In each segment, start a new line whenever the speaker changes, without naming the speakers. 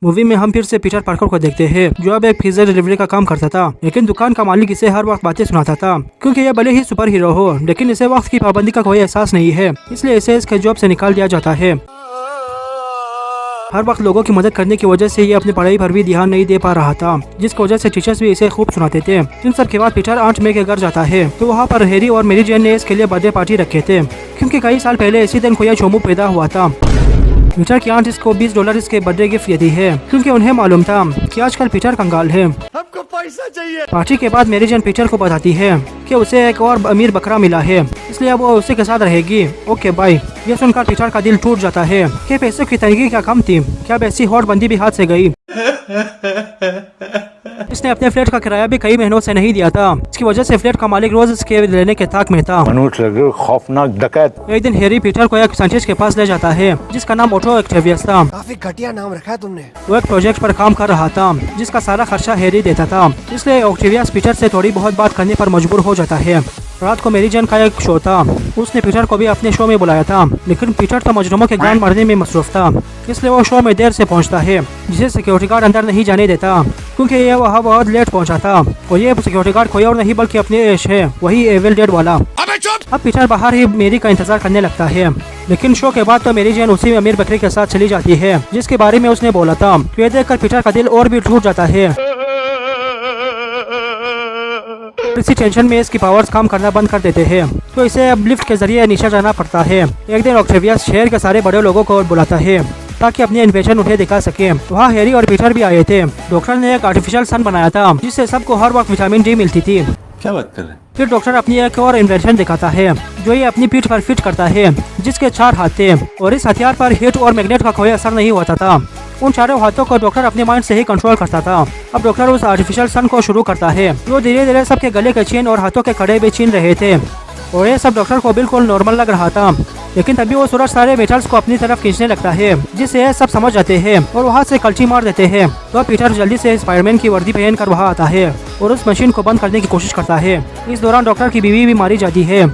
Movie में हम फिर से पीटर पार्कर को देखते हैं, जो अब एक पिज्जा डिलीवरी का काम करता था, लेकिन दुकान का मालिक इसे हर वक्त बातें सुनाता था। क्योंकि ये भले ही सुपर हीरो हो, लेकिन इसे वक्त की पाबंदी का कोई एहसास नहीं है, इसलिए इसे इसके जॉब से निकाल दिया जाता है। हर वक्त लोगों की मदद करने की वजह से ये अपनी पढ़ाई पर भी ध्यान नहीं दे पा रहा था, जिसकी वजह से टीचर्स भी इसे खूब सुनाते थे। इन सब के बाद पीटर आंट मे के घर जाता है, तो वहाँ पर हैरी और मेरी जेन ने इसके लिए बर्थडे पार्टी रखे थे, क्योंकि कई साल पहले इसी दिन कोई चोमू पैदा हुआ था। पीटर की आंट इसको $20 इसके बर्थडे गिफ्ट देती है, क्योंकि उन्हें मालूम था कि आजकल पीटर कंगाल है।
हमको पैसा चाहिए।
पार्टी के बाद मेरी जेन पीटर को बताती है कि उसे एक और अमीर बकरा मिला है, इसलिए अब वो उसी के साथ रहेगी। Okay bye. ये सुनकर पीटर का दिल टूट जाता है कि पैसों की तंगी क्या कम थी, क्या ऐसी हॉट बंदी भी हाथ से गई। इसने अपने फ्लैट का किराया भी कई महीनों से नहीं दिया था, इसकी वजह से फ्लैट का मालिक रोज इसके लेने के ताक में था।
खौफनाक डकैत।
एक दिन हैरी पीटर को एक साइंटिस्ट के पास ले जाता है, जिसका नाम ओटो ऑक्टेवियस था।
काफी घटिया नाम रखा है तुमने।
वो एक प्रोजेक्ट पर काम कर रहा था, जिसका सारा खर्चा हैरी देता था, इसलिए ऑक्टेवियस पीटर से थोड़ी बहुत बात करने पर मजबूर हो जाता है। रात को मेरी जेन का एक शो था, उसने पीटर को भी अपने शो में बुलाया था, लेकिन पीटर तो मजलूमों के गान मारने में मसरूफ था, इसलिए वो शो में देर से पहुंचता है, जिसे सिक्योरिटी गार्ड अंदर नहीं जाने देता, क्योंकि ये वहाँ बहुत लेट पहुंचा था। और ये सिक्योरिटी गार्ड कोई और नहीं बल्कि अपने ऐश है, वही एविल डेड वाला। अब पीटर बाहर ही मेरी का इंतजार करने लगता है, लेकिन शो के बाद तो मेरी जेन उसी अमीर बकरी के साथ चली जाती है, जिसके बारे में उसने बोला था। ये देखकर पीटर का दिल और भी टूट जाता है। इसी टेंशन में इसकी पावर्स काम करना बंद कर देते हैं, तो इसे अब लिफ्ट के जरिए नीचे जाना पड़ता है। एक दिन ऑक्टेवियस शहर के सारे बड़े लोगों को बुलाता है, ताकि अपनी इन्वेंशन उन्हें दिखा सके। वहाँ हैरी और पीटर भी आए थे। डॉक्टर ने एक आर्टिफिशियल सन बनाया था, जिससे सबको हर वक्त विटामिन डी मिलती थी।
क्या बात कर रहे हैं?
फिर डॉक्टर अपनी एक और इन्वेंशन दिखाता है, जो ये अपनी पीठ पर फिट करता है, जिसके 4 हाथ थे, और इस हथियार पर हीट और मैग्नेट का कोई असर नहीं होता था। उन चारों हाथों को डॉक्टर अपने माइंड से ही कंट्रोल करता था। अब डॉक्टर उस आर्टिफिशियल सन को शुरू करता है, जो धीरे धीरे सबके गले के चीन और हाथों के कड़े भी छीन रहे थे, और ये सब डॉक्टर को बिल्कुल नॉर्मल लग रहा था। लेकिन तभी वो सूरज सारे मेटल्स को अपनी तरफ खींचने लगता है, जिससे ये सब समझ जाते हैं और वहाँ से कलची मार देते हैं। तो पीटर जल्दी से स्पाइडरमैन की वर्दी पहन कर वहाँ आता है और उस मशीन को बंद करने की कोशिश करता है। इस दौरान डॉक्टर की बीवी भी मारी जाती है,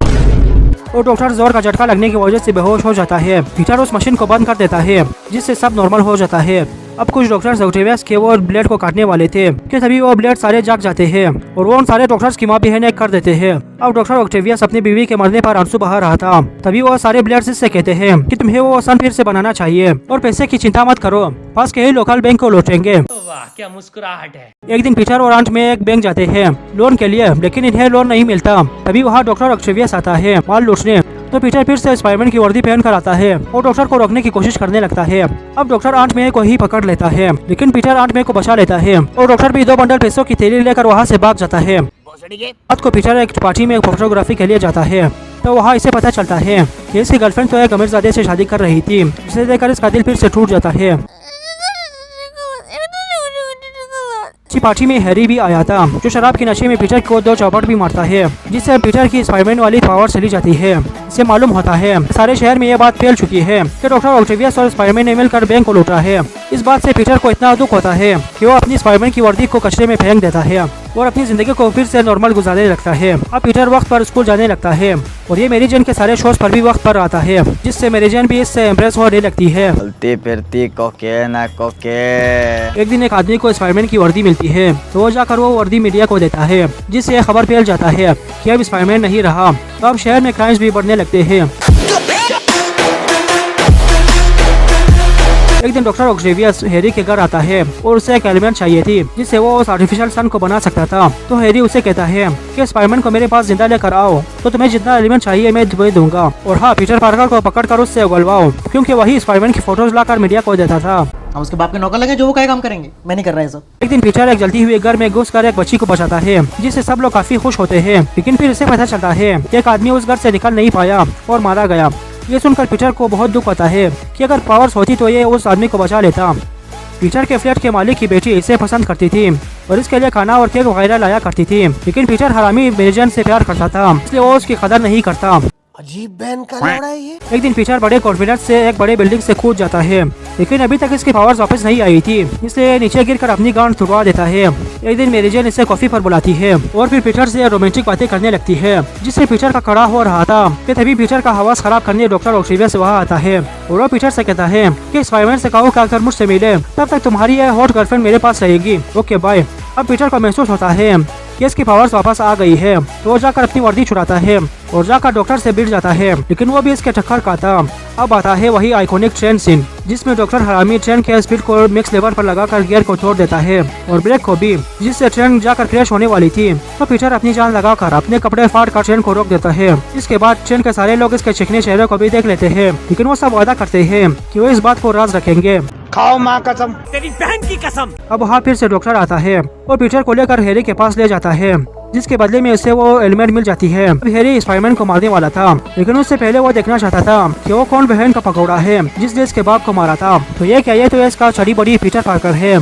और डॉक्टर जोर का झटका लगने की वजह से बेहोश हो जाता है। पीटर उस मशीन को बंद कर देता है, जिससे सब नॉर्मल हो जाता है। अब कुछ डॉक्टर्स ऑक्टेवियस के वो ब्लेड को काटने वाले थे, कि तभी वो ब्लेड सारे जाग जाते हैं, और वो उन सारे डॉक्टर्स की माँ बहन कर देते हैं। अब डॉक्टर ऑक्टेवियस अपनी बीवी के मरने पर आंसू बहा रहा था, तभी वो सारे ब्लेड्स इससे कहते हैं कि तुम्हें वो सन फिर से बनाना चाहिए, और पैसे की चिंता मत करो, पास के ही लोकल बैंक को लौटेंगे।
वाह क्या मुस्कुराहट है।
एक दिन पीटर और आंट में एक बैंक जाते हैं लोन के लिए, लेकिन इन्हें लोन नहीं मिलता। तभी वहाँ डॉक्टर ऑक्टेवियस आता है माल लूटने, तो पीटर फिर से स्पाइडरमैन की वर्दी पहन कर आता है और डॉक्टर को रोकने की कोशिश करने लगता है। अब डॉक्टर आंट मे को ही पकड़ लेता है, लेकिन पीटर आंट मे को बचा लेता है, और डॉक्टर भी 2 बंडल पैसों की थैली लेकर वहाँ से भाग जाता है। रात को पीटर एक पार्टी में फोटोग्राफी के लिए जाता है, तो वहाँ इसे पता चलता है कि इसकी गर्लफ्रेंड तो एक अमीरजादे से शादी कर रही थी, जिसे देखकर इसका दिल फिर से टूट जाता है। इसी पार्टी में हैरी भी आया था, जो शराब के नशे में पीटर को 2 चौपट भी मारता है, जिससे पीटर की स्पाइडरमैन वाली पावर चली जाती है। इसे मालूम होता है सारे शहर में ये बात फैल चुकी है कि डॉक्टर ऑक्टेवियस और स्पाइडरमैन ने मिलकर बैंक को लूटा है। इस बात से पीटर को इतना दुख होता है कि वो अपनी स्पाइडरमैन की वर्दी को कचरे में फेंक देता है और अपनी जिंदगी को फिर से नॉर्मल गुजारने लगता है। अब पीटर वक्त पर स्कूल जाने लगता है, और ये मेरी जेन के सारे शोज पर भी वक्त पर आता है, जिससे मेरी जेन भी इससे इम्प्रेस होने लगती है।
चलती फिरती कोके ना कोके।
एक दिन एक आदमी को स्पाइडरमैन की वर्दी मिलती है, तो वो जाकर वो वर्दी मीडिया को देता है, जिससे खबर फैल जाता है कि अब स्पाइडरमैन नहीं रहा। तो अब शहर में क्राइम्स भी बढ़ने लगते हैं। एक दिन डॉक्टर ऑक्टेवियस हैरी के घर आता है और उसे एक एलिमेंट चाहिए थी, जिससे वो उस आर्टिफिशियल सन को बना सकता था। तो हैरी उसे कहता है कि स्पाइडरमैन को मेरे पास जिंदा लेकर आओ, तो तुम्हें जितना एलिमेंट चाहिए मैं तुम्हें दूंगा। और हाँ, पीटर पार्कर को पकड़कर उससे उगलवाओ, क्योंकि वही स्पाइडरमैन की फोटोज लाकर मीडिया को देता था।
हम उसके बाप के नौकर लगे जो वो क्या काम करेंगे, मैं नहीं कर रहा है सब।
एक दिन पीटर एक जलती हुई घर में घुसकर एक बच्ची को बचाता है, जिससे सब लोग काफी खुश होते हैं। लेकिन फिर इसे पता चलता है कि एक आदमी उस घर से निकल नहीं पाया और मारा गया। ये सुनकर पीटर को बहुत दुख होता है कि अगर पावर्स होती तो ये उस आदमी को बचा लेता। पीटर के फ्लैट के मालिक की बेटी इसे पसंद करती थी और इसके लिए खाना और केक वगैरह लाया करती थी, लेकिन पीटर हरामी मेरी जेन से प्यार करता था, इसलिए वो उसकी कदर नहीं करता।
अजीब बहन का लौड़ा है ये।
एक दिन पीटर बड़े कॉन्फिडेंस से एक बड़े बिल्डिंग से कूद जाता है, लेकिन अभी तक इसकी पावर्स वापस नहीं आई थी, इसलिए नीचे गिरकर अपनी गांड तुड़वा देता है। एक दिन मेरी जेन इसे कॉफी पर बुलाती है और फिर पीटर से रोमांटिक बातें करने लगती है, जिससे पीटर का कड़ा हो रहा था कि तभी पीटर का हवास खराब करने डॉक्टर ऑक्सीवियस वहाँ आता है और वो पीटर से कहता है कि स्पाइडरमैन से कहो कि अगर मुझसे मिले तब तक तुम्हारी यह हॉट गर्लफ्रेंड मेरे पास रहेगी। Okay bye. अब पीटर को महसूस होता है कि इसकी पावर्स वापस आ गई है, तो वो जाकर अपनी वर्दी छुड़ाता है और जाकर डॉक्टर से भिड़ जाता है, लेकिन वो भी इसके टक्कर का था। अब आता है वही आइकॉनिक ट्रेन सीन, जिसमें डॉक्टर हरामी ट्रेन के स्पीड को मिक्स लेवल पर लगाकर गियर को तोड़ देता है और ब्रेक को भी, जिससे ट्रेन जाकर क्रैश होने वाली थी। तो पीटर अपनी जान लगाकर अपने कपड़े फाड़ कर ट्रेन को रोक देता है। इसके बाद ट्रेन के सारे लोग इसके चिकने चेहरे को भी देख लेते हैं, लेकिन वो सब वादा करते हैं कि वो इस बात को राज रखेंगे।
खाओ माँ कसम।
तेरी बहन की कसम।
अब वहाँ फिर से डॉक्टर आता है और पीटर को लेकर हैरी के पास ले जाता है, जिसके बदले में उसे वो हेलमेट मिल जाती है। अब हैरी स्पाइडरमैन को मारने वाला था, लेकिन उससे पहले वो देखना चाहता था कि वो कौन बहन का पकौड़ा है जिसने इसके बाप को मारा था। तो ये क्या, ये तो इसका छड़ी बड़ी पीटर पार्कर है।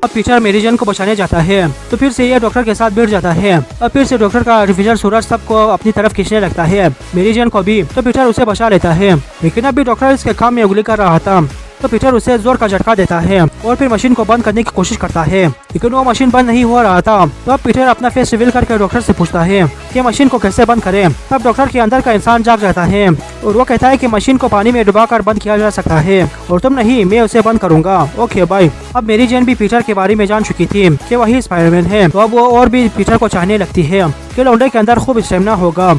अब पीटर मेरी जेन को बचाने जाता है, तो फिर से ये डॉक्टर के साथ भिड़ जाता है। अब फिर से डॉक्टर का आर्टिफिशियल सूरज सबको अपनी तरफ खींचने लगता है, मेरी जेन को भी। तो पीटर उसे बचा लेता है, लेकिन अभी डॉक्टर इसके काम में उंगली कर रहा था, तो पीटर उसे जोर का झटका देता है और फिर मशीन को बंद करने की कोशिश करता है, लेकिन वो मशीन बंद नहीं हो रहा था। तो अब पीटर अपना फेस रिवील करके डॉक्टर से पूछता है कि मशीन को कैसे बंद करें। तब डॉक्टर के अंदर का इंसान जाग जाता है और वो कहता है कि मशीन को पानी में डुबाकर बंद किया जा सकता है और तुम नहीं, मैं उसे बंद करूंगा। Okay bye. अब मेरी जेन भी पीटर के बारे में जान चुकी थी कि वही स्पाइडरमैन है, तो अब वो और भी पीटर को चाहने लगती है कि लौंडे के अंदर खूब स्टेमिना होगा।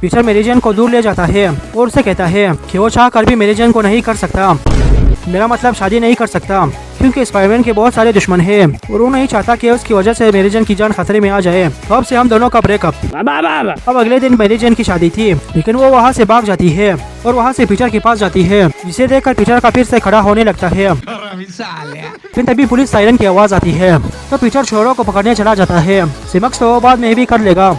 पीटर मेरी जेन को दूर ले जाता है और उसे कहता है कि वो चाह कर भी मेरी जेन को नहीं कर सकता, मेरा मतलब शादी नहीं कर सकता, क्योंकि स्पाइडरमैन के बहुत सारे दुश्मन हैं और वो नहीं चाहता कि उसकी वजह से मेरी जेन की जान खतरे में आ जाए। तो अब से हम दोनों का ब्रेकअप। अब अगले दिन मेरी जेन की शादी थी, लेकिन वो वहाँ से भाग जाती है और वहाँ से पीटर के पास जाती है, जिसे देखकर पीटर का फिर से खड़ा होने लगता है। फिर तभी पुलिस सायरन की आवाज आती है, तो पीटर चोरों को पकड़ने चला जाता है। सिमक्स तो वो बाद में भी कर लेगा।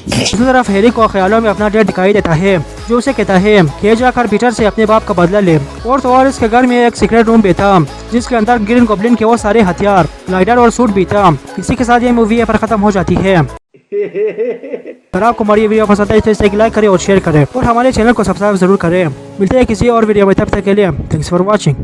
दूसरी तरफ हैरी को ख्यालों में अपना डैड दिखाई देता है, जो उसे कहता है कि जाकर पीटर से अपने बाप का बदला ले। और तो और इसके घर में एक सीक्रेट रूम भी था, जिसके अंदर ग्रीन गॉब्लिन के वो सारे हथियार, लाइटर और सूट भी था। इसी के साथ ये मूवी यहाँ पर खत्म हो जाती है। अगर आपको हमारी वीडियो पसंद आई तो इसे लाइक करें और शेयर करें और हमारे चैनल को सब्सक्राइब जरूर करें। मिलते हैं किसी और वीडियो में, तब तक के लिए थैंक्स फॉर वॉचिंग।